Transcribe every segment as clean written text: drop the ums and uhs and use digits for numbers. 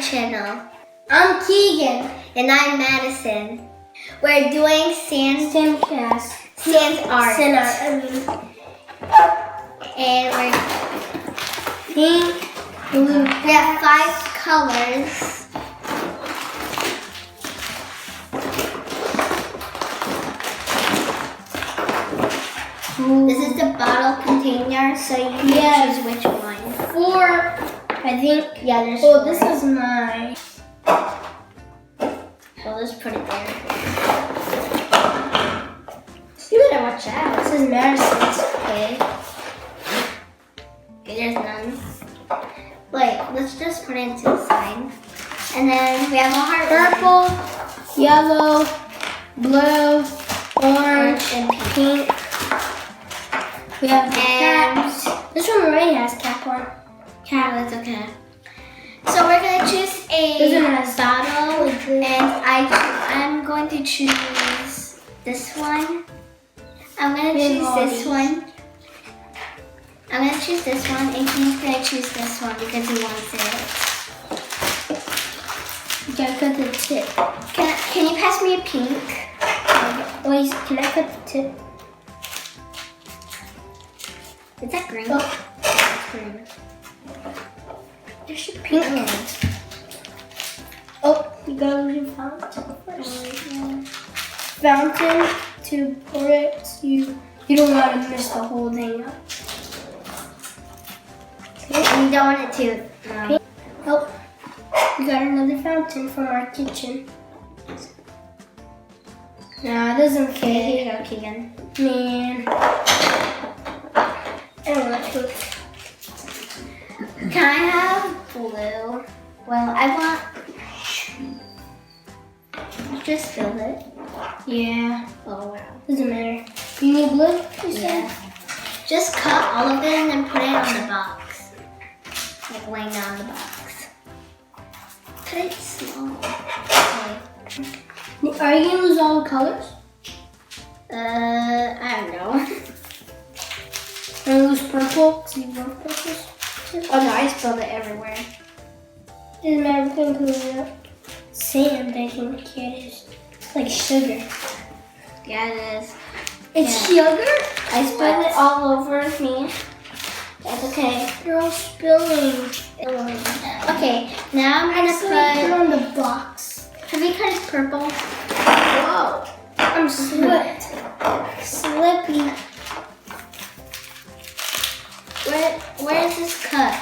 channel. I'm Keegan. And I'm Madison. We're doing sand art. And we're Pink, blue. we have 5 colors. This is the bottle container, so you can choose which one. 4, I think. Yeah, there's 4. Oh, this is mine. Well, let's put it there. You better watch out. This is Madison's. Okay. Okay, there's none. Wait, let's just put it to the side. And then we have a heart. Purple, yellow, blue, orange, And pink. We have the And- cat. This one already has cap on. Cat, that's okay. So we're gonna choose This one a has bottle, blue. and I'm going to choose this one. I'm gonna We have choose all this these. one. I'm gonna choose this one, and he's gonna choose this one because he wants it. You gotta cut the tip. Can you pass me a pink? Wait, can I cut the tip? Is that green? Oh. Green. There's your pink one. Oh, you gotta use your fountain first. Fountain to pour it. You don't want to mess the whole thing up. You don't want it to. Pink. Oh, we got another fountain from our kitchen. Nah, it doesn't Okay, fit. here you go, Keegan. Man. I don't want pink. Can I have blue? Well, I want. Just fill it. Yeah, Oh wow. doesn't matter. You need blue? You Yeah. said? Just cut all of it and then put it on the box. Like laying down the box. Cut it small. Okay. Are you gonna lose all the colors? I don't know. Are you gonna lose purple? Do you want purples? Oh no, I spilled it everywhere. Doesn't matter, we can clean it up. Sand, I think it is. It's like sugar. Yeah, it is. It's Yeah. sugar? I spilled it all over me. That's okay. You're all spilling. Okay, now I'm Put gonna on the box. put. Have you cut it purple? Whoa. I'm slipped. Slippy. Where is this cut?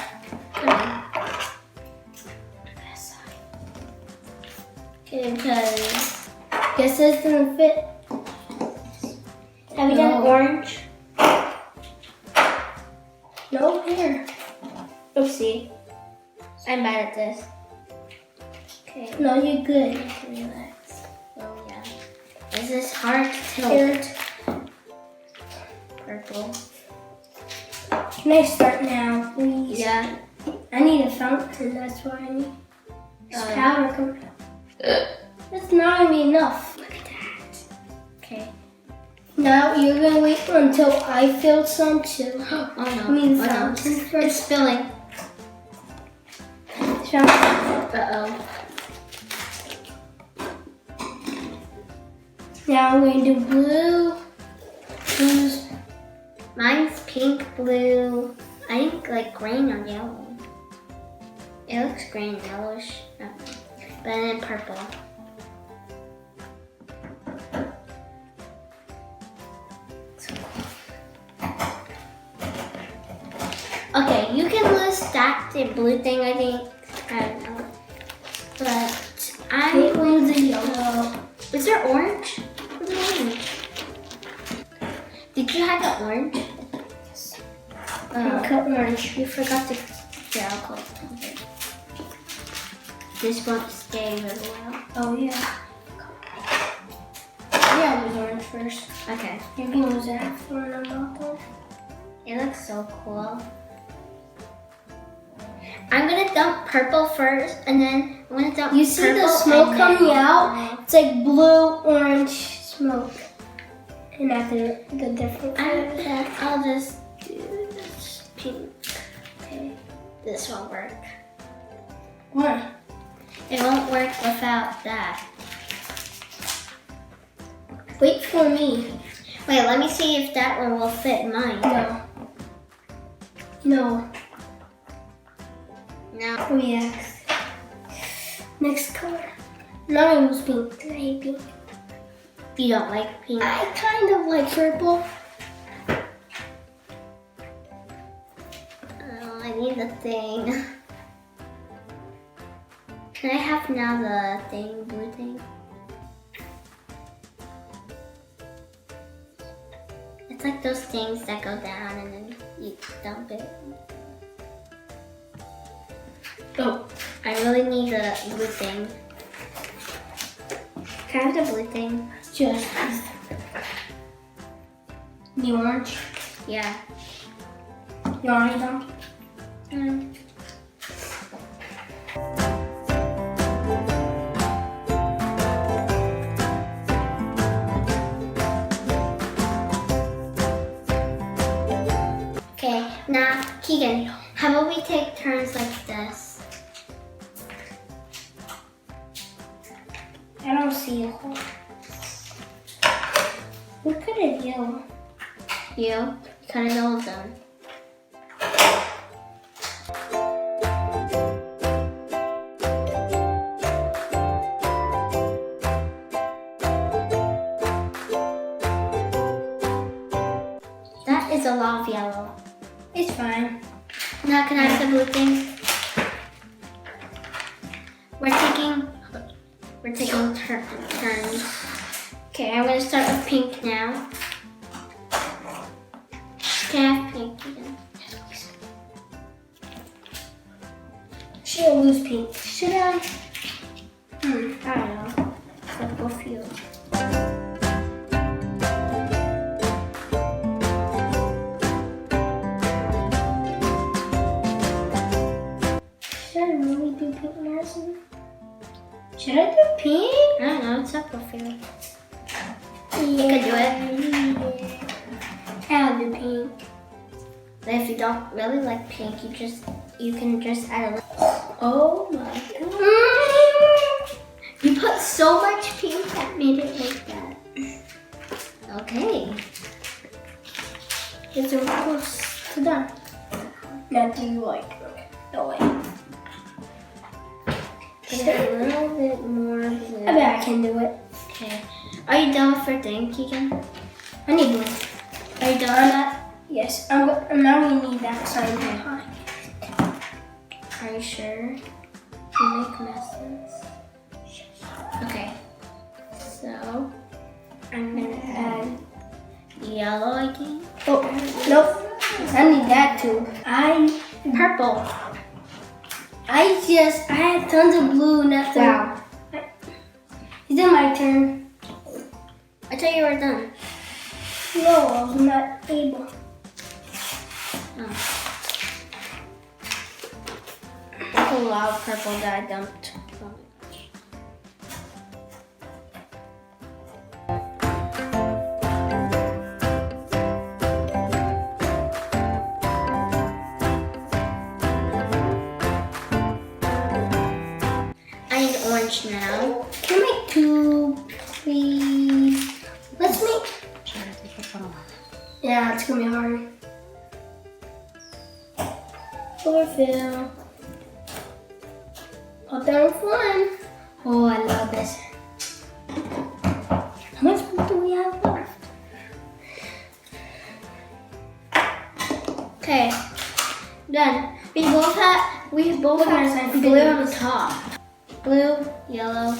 Okay, because Guess this doesn't fit. have you done No. orange? No here. Oopsie. I'm bad at this. Okay. No, you're good. Relax. Oh yeah. This is hard to Here. tilt. Purple. Can I start now, please? Yeah. I need a fountain, that's what I need. This Oh. powder coming out. That's not gonna be enough. Look at that. Okay. Now you're gonna wait until I fill some too. Oh no. I mean Oh, no. fountain It's first. spilling. Fountain. Uh-oh. Now we're gonna do blue. Blues. Mine's pink, blue, I think like green or yellow. It looks green, yellowish. But then purple. So cool. Okay, you can lose that the blue thing, I think. I don't know. But I'm It going was to a yellow. Is there orange? Where's the orange? Did you have the orange? I cut orange. You forgot to. Here, I'll call it. This won't stay really well. Oh yeah. Yeah, it was orange first. Okay. You can use that for an unlock. It looks so cool. I'm gonna dump purple first, and then I'm gonna dump You see the purple smoke and coming then- out? It's like blue, orange smoke. And after the different colors. I'll just do this pink. Okay. This won't work. Why? It won't work without that. Wait for me. Wait, let me see if that one will fit mine. No. No. No. Oh yes. Next color. Now I use pink. I hate pink. You don't like pink? I kind of like purple. Oh, I need the thing. Can I have now the thing, blue thing? It's like those things that go down and then you dump it. Oh, I really need the blue thing. Can I have the blue thing? Just the orange. Yeah. You already done? Mm. Okay, now Keegan, how about we take turns like this? I don't see a hole. Look at it yellow. You cut it all done. That is a lot of yellow. It's fine. Now can I have the blue thing? We're taking turns. Okay, I'm gonna start with pink now. Can I have pink again? Should I lose pink? Should I? I don't know. Let's go feel. Should I really do pink, Madison? Should I do pink? I don't know. It's up with you. You can do it. I'll do pink. But if you don't really like pink, you can just add a little. Oh my god. You put so much pink that made it like that. Okay. It's almost to done. Now do you like the way? Put a little bit more blue. I bet I can do it. Okay. Are you done with your thing, Keegan? I need blue. Are you done with that? Yes, now we need that sign behind. Are you sure? You make messes. Okay. So I'm gonna add yellow, I think. Oh, nope. I need that too. Purple. I had tons of blue, nothing. Wow. Is it my turn? I thought you were done. No, I was not able. Oh. That's a lot of purple that I dumped. Oh my gosh. I need orange now. Can we make two, please? Let's make. Yeah, it's gonna be hard. Chlorophyll. Put down one. Oh, I love this. How much blue do we have left? Okay, done. We both have Nice, blue on the top. Blue, yellow.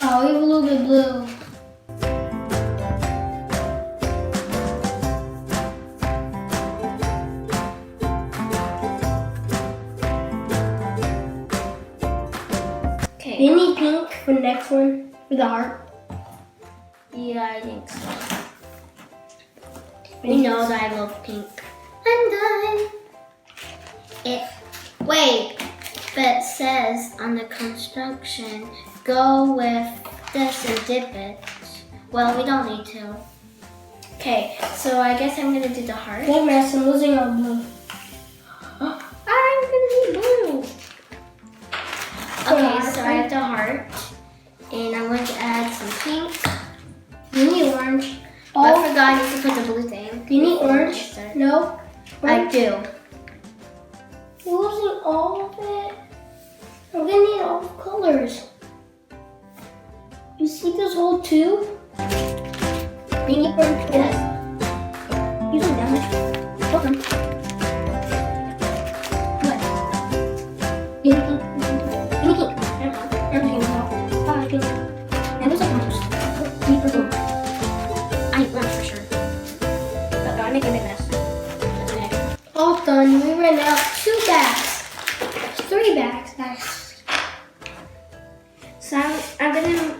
Oh, we have a little bit blue. Okay. We need pink for the next one, for the heart. Yeah, I think so. We know that I love pink. I'm done. Wait, but it says on the construction, go with this and dip it. Well, we don't need to. Okay, so I guess I'm gonna do the heart. Pink, Madison, losing our blue. I'm gonna do blue. Okay, so I have the heart. And I'm going to add some pink. You need orange. Oh, I forgot I need to put the blue thing. Do you need orange? No? I do. You're losing all of it? I'm gonna need all the colors. You see this whole tube? You need orange for this. Using that much. Welcome. What? You need pink. You need pink. I'm pink. Oh, pink. And those are orange. You need purple. I need orange for sure. Okay, I'm making a big mess. All done. We ran out 2 bags. 3 bags, guys. So I'm gonna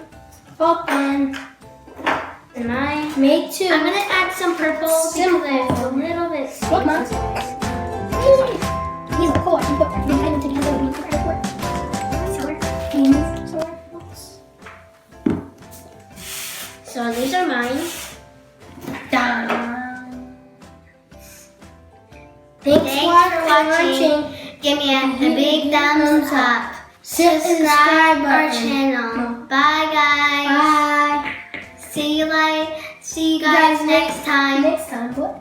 All done. and I Made 2. I'm gonna add some purple Simple. because it's a little bit What, Mom? These are cool. I can put them together and put it work. So these are mine. Done. Thanks Thanks for for watching. watching. Give me a big thumbs up. Subscribe Subscribe our button. channel. Bye guys. Bye. See you guys next time. Next time. What?